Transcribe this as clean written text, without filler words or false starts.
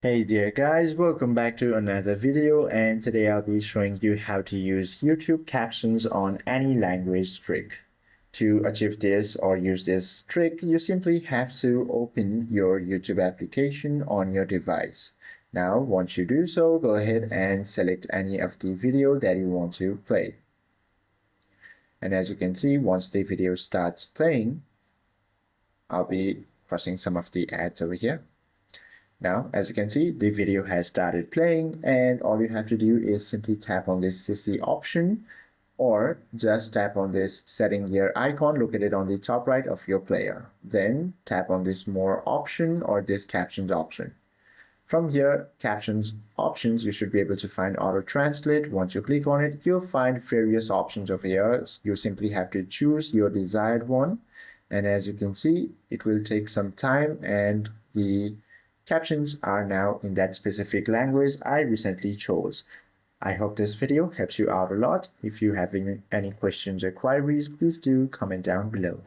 Hey there guys, welcome back to another video, and today I'll be showing you how to use YouTube captions on any language trick. To achieve this or use this trick, you simply have to open your YouTube application on your device. Now, once you do so, go ahead and select any of the video that you want to play. And as you can see, once the video starts playing, I'll be crossing some of the ads over here. Now, as you can see, the video has started playing, and all you have to do is simply tap on this CC option, or just tap on this setting gear icon located on the top right of your player. Then tap on this more option or this captions option. From here, captions options, you should be able to find auto translate. Once you click on it, you'll find various options over here. You simply have to choose your desired one. And as you can see, it will take some time, and the captions are now in that specific language I recently chose. I hope this video helps you out a lot. If you have any questions or queries, please do comment down below.